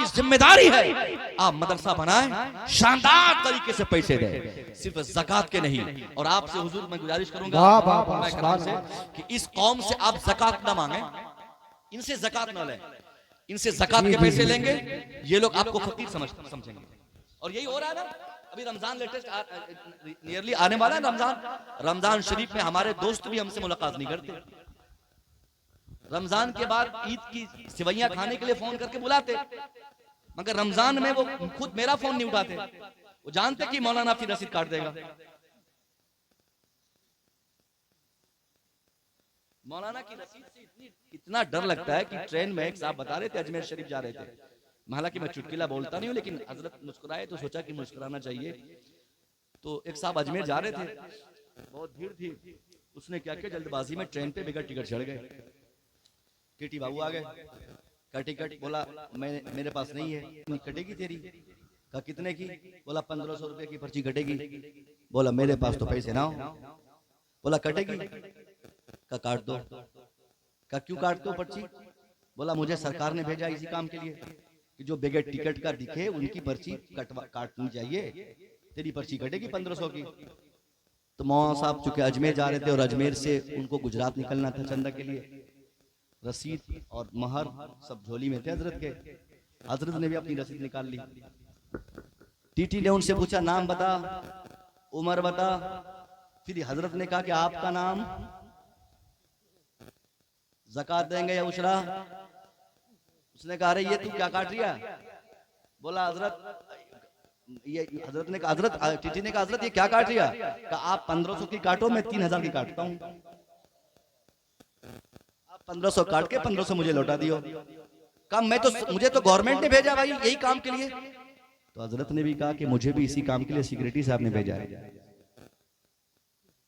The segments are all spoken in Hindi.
आपकी जिम्मेदारी है आप मदरसा बनाएं, शानदार तरीके से पैसे दें, सिर्फ ज़कात के नहीं। और आपसे हुजूर मैं गुजारिश करूंगा मैं कराम से कि इस कौम से आप ज़कात ना मांगे, इनसे ज़कात ना लें, इनसे ज़कात के पैसे लेंगे ये लोग आपको फकीर समझेंगे। और यही हो रहा है ना, अभी रमजान लेटेस्ट नियरली आने वाला है। रमजान शरीफ में हमारे दोस्त भी हमसे मुलाकात नहीं करते। रमजान के बाद ईद की सिवैयां खाने के लिए फोन करके बुलाते, मगर रमजान में वो खुद मेरा फोन नहीं उठाते। वो जानते कि मौलाना फिर रसीद काट देगा। मौलाना की रसीद से इतना डर लगता है कि ट्रेन में एक साहब बता रहे थे अजमेर शरीफ जा रहे थे, हालांकि मैं चुटकिला बोलता नहीं हूं, लेकिन हजरत मुस्कुराए तो सोचा कि मुस्कुराना चाहिए। तो एक साहब अजमेर जा रहे थे, बहुत भीड़ थी, उसने क्या किया जल्दबाजी में ट्रेन पे बगैर टिकट चढ़ गए। टीटी बाबू आ गए, का टिकट? बोला मेरे पास नहीं है। कटेगी तेरी? का कितने की? बोला 1500 रुपए की पर्ची कटेगी। बोला मेरे पास तो पैसे ना हो। बोला कटेगी? का काट दो। का क्यों काट दो पर्ची? बोला मुझे सरकार ने भेजा इसी काम के लिए कि जो बगैर टिकट का दिखे उनकी पर्ची काटनी चाहिए, तेरी पर्ची कटेगी 1500 की। तो मौलाना साहब चूंकि अजमेर जा रहे थे और अजमेर से उनको गुजरात निकलना था चंदा के लिए, रसीद और महर सब झोली में थे हजरत के। हजरत ने भी अपनी रसीद निकाल ली। टीटी ने उनसे पूछा नाम बता, उम्र बता। फिर हजरत ने कहा कि आपका नाम, ज़कात देंगे या उशरा? उसने कहा अरे ये तू क्या काट रिया? बोला हजरत ये, हजरत ने कहा हजरत, टीटी ने कहा हजरत ये क्या काट रिया? कहा आप 1500 की काटो, मैं 3000 की काटता हूं। 1500 काट के 1500 मुझे लौटा दियो। कहा मैं तो, मुझे तो गवर्नमेंट ने भेजा भाई यही काम के लिए। तो हजरत ने भी कहा कि मुझे भी इसी काम के लिए सिक्योरिटी साहब ने भेजा है।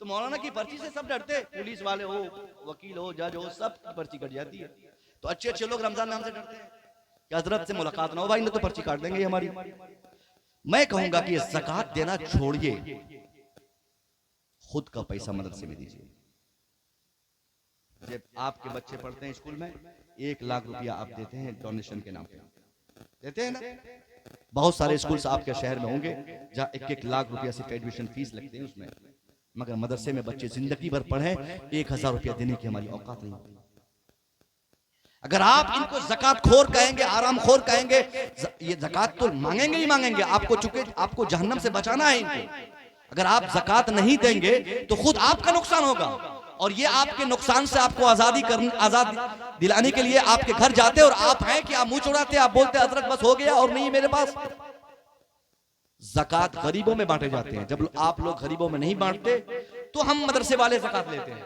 तो मौलाना की पर्ची से सब डरते, पुलिस वाले हो, वकील हो, जज हो, सब की पर्ची कट जाती है। तो अच्छे अच्छे लोग रमजान नाम से डरते हैं कि हजरत से मुलाकात ना हो, भाई ने तो पर्ची काट देंगे हमारी। मैं कहूंगा कि ज़कात देना छोड़िए, खुद का पैसा मदरसे में दीजिए। जब आपके बच्चे पढ़ते हैं स्कूल में, 1 लाख रुपया आप देते हैं डोनेशन के नाम पे, देते हैं ना। बहुत सारे स्कूल्स आपके शहर में होंगे जहां 1-1 लाख रुपया सिर्फ एडमिशन फीस लगते हैं उसमें, मगर मदरसे में बच्चे जिंदगी भर पढ़े 1000 रुपया देने की हमारी औकात नहीं। अगर आप इनको ज़कात खोर कहेंगे, आराम खोर कहेंगे, ये ज़कात तो मांगेंगे ही मांगेंगे आपको, चूंकि आपको जहन्नम से बचाना है इनको। अगर आप ज़कात नहीं देंगे तो खुद आपका नुकसान होगा, और ये आपके नुकसान से आपको आजाद दिलाने के लिए आपके घर जाते, और आप हैं कि आप मुंह चुराते, आप बोलते हजरत बस हो गया और नहीं मेरे पास। ज़कात गरीबों में बांटे जाते हैं, जब आप लोग गरीबों में नहीं बांटते तो हम मदरसे वाले ज़कात लेते हैं,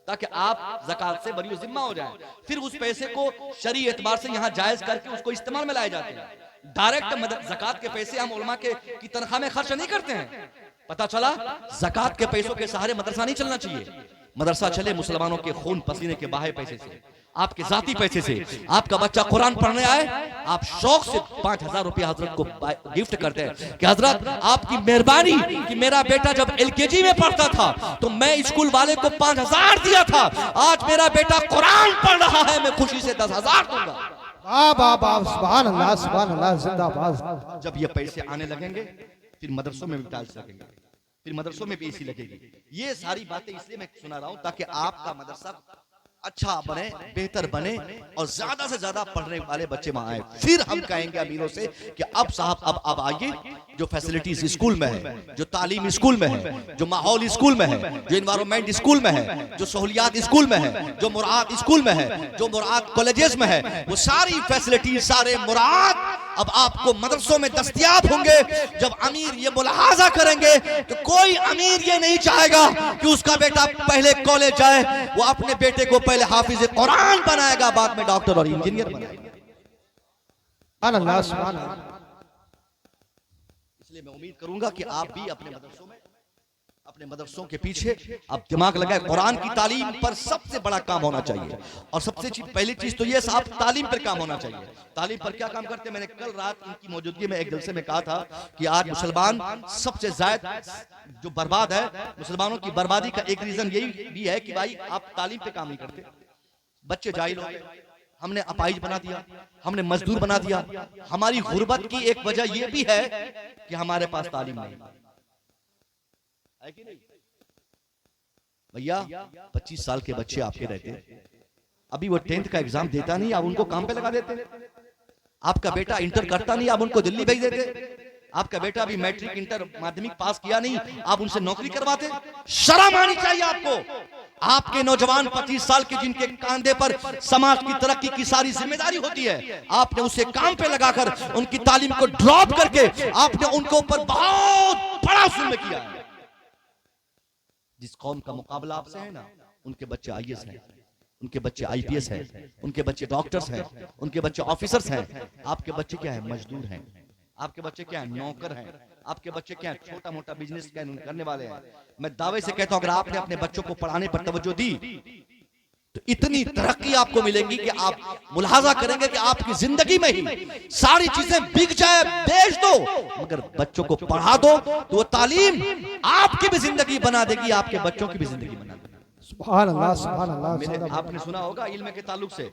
ताकि आप ज़कात से बरी जिम्मा हो जाए। फिर उस पैसे को शरई एतबार से यहाँ जायज करके उसको इस्तेमाल में लाए जाते हैं। डायरेक्ट ज़कात के पैसे हम उलमा की तनख्वाह में खर्च नहीं करते हैं। पता चला ज़कात के पैसों के सहारे मदरसा नहीं चलना चाहिए। मदरसा चले मुसलमानों के खून पसीने के बहाए पैसे से, आपके जाती पैसे से। आपका बच्चा कुरान पढ़ने आए, आप शौक से 5000 रुपया हजरत को गिफ्ट करते हैं कि हजरत आपकी मेहरबानी कि मेरा बेटा जब LKG में पढ़ता था तो मैं स्कूल वाले को 5000 दिया था, आज मेरा बेटा कुरान पढ़ रहा है, मैं खुशी से 10,000 दूंगा। सुभान अल्लाह, सुभान अल्लाह, जिंदाबाद। जब ये पैसे आने लगेंगे फिर मदरसों में भी टाइल्स लगेंगे, फिर मदरसों में भी AC लगेगी। ये सारी बातें इसलिए मैं सुना रहा हूं ताकि आपका मदरसा अच्छा बने, बेहतर बने और ज्यादा से ज्यादा पढ़ने वाले बच्चे वहां आए। फिर हम कहेंगे अमीरों से कि अब साहब अब आइए, जो फैसिलिटीज स्कूल में है, जो तालीम स्कूल में है, जो माहौल स्कूल में है, जो इन्वायरमेंट स्कूल में है, जो सहूलियात स्कूल में है, जो मुराद स्कूल में है, जो मुराद कॉलेजेस में है, वो सारी फैसिलिटीज, सारे मुराद अब आपको मदरसों में दस्तयाब होंगे। जब अमीर ये मुलाहाजा करेंगे तो कोई अमीर ये नहीं चाहेगा कि उसका बेटा पहले कॉलेज जाए, वो अपने बेटे को पहले हाफिज कुरान बनाएगा, बाद में डॉक्टर और इंजीनियर बनाएगा। इसलिए मैं उम्मीद करूंगा कि आप भी अपने मदरसों के पीछे आप दिमाग लगाए। कुरान की तालीम पर सबसे बड़ा काम होना चाहिए, और सबसे पहली चीज तो ये साहब तालीम पर काम होना चाहिए। तालीम पर क्या काम करते हैं? मैंने कल रात इनकी मौजूदगी में एक जलसे में कहा था कि आज मुसलमान सबसे ज्यादा जो बर्बाद है, मुसलमानों की बर्बादी का एक रीजन यही भी है कि भाई आप तालीम पे काम नहीं करते, बच्चे जाहिल हो गए, हमने अपाहिज बना दिया, हमने मजदूर बना दिया। हमारी गुर्बत की एक वजह यह भी है कि हमारे पास तालीम नहीं है कि नहीं भैया। 25 साल के बच्चे आपके रहते, अभी वो 10th का एग्जाम देता नहीं, आप उनको काम पे लगा देते। आपका बेटा इंटर करता नहीं, आप उनको दिल्ली भेज देते। आपका बेटा अभी मैट्रिक इंटर माध्यमिक पास किया नहीं, आप उनसे नौकरी करवाते। शर्म आनी चाहिए आपको। आपके नौजवान 25 साल के जिनके कांधे पर समाज की तरक्की की सारी जिम्मेदारी होती है, आपने उसे काम पे लगाकर उनकी तालीम को ड्रॉप करके आपने उनके ऊपर बहुत बड़ा जुल्म किया है। जिस कौम का मुकाबला आपसे है ना, उनके बच्चे आईएएस हैं, उनके बच्चे आईपीएस हैं, उनके बच्चे डॉक्टर्स हैं, उनके बच्चे ऑफिसर्स हैं। आपके बच्चे क्या है? मजदूर हैं। आपके बच्चे क्या है? नौकर हैं। आपके बच्चे क्या है? छोटा मोटा बिजनेस करने वाले हैं। मैं दावे से कहता हूं, अगर आपने अपने बच्चों को पढ़ाने पर तवज्जो दी तो इतनी तरक्की आपको मिलेगी कि आप मुलाहाजा करेंगे कि आपकी जिंदगी में ही सारी चीजें बिक जाए, बेच दो, मगर बच्चों को पढ़ा दो तो वो तालीम आपकी भी जिंदगी बना देगी, आपके बच्चों की भी जिंदगी बना देगी। सुभान अल्लाह, सुभान अल्लाह। आपने सुना होगा इल्म के ताल्लुक से,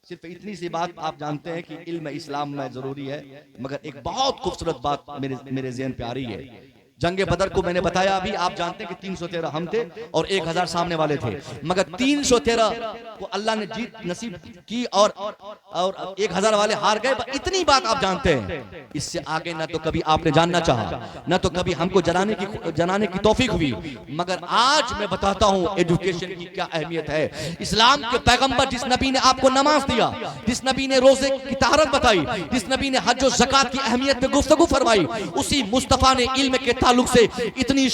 सिर्फ इतनी सी बात आप जानते हैं कि इल्म इस्लाम में जरूरी है, मगर एक बहुत खूबसूरत बात मेरे ज़हन पे आ रही है। जंगे बदर को मैंने बताया, अभी आप जानते हैं कि 313 हम थे और 1000 सामने वाले थे, मगर 313 को अल्लाह ने जीत नसीब की और 1000 वाले हार गए। इतनी बात आप जानते हैं। इससे आगे ना तो कभी आपने जानना चाहा, ना तो कभी हमको जनाने की तौफीक हुई, मगर आज मैं बताता हूं एजुकेशन की क्या अहमियत है। इस्लाम के पैगंबर जिस नबी ने आपको नमाज दिया, जिस नबी ने रोजे की तहरत बताई, जिस नबी ने हज और ज़कात की अहमियत पे गुफ्तगू फरमाई, उसी मुस्तफा ने इल्म के ताल्लुक से इतनी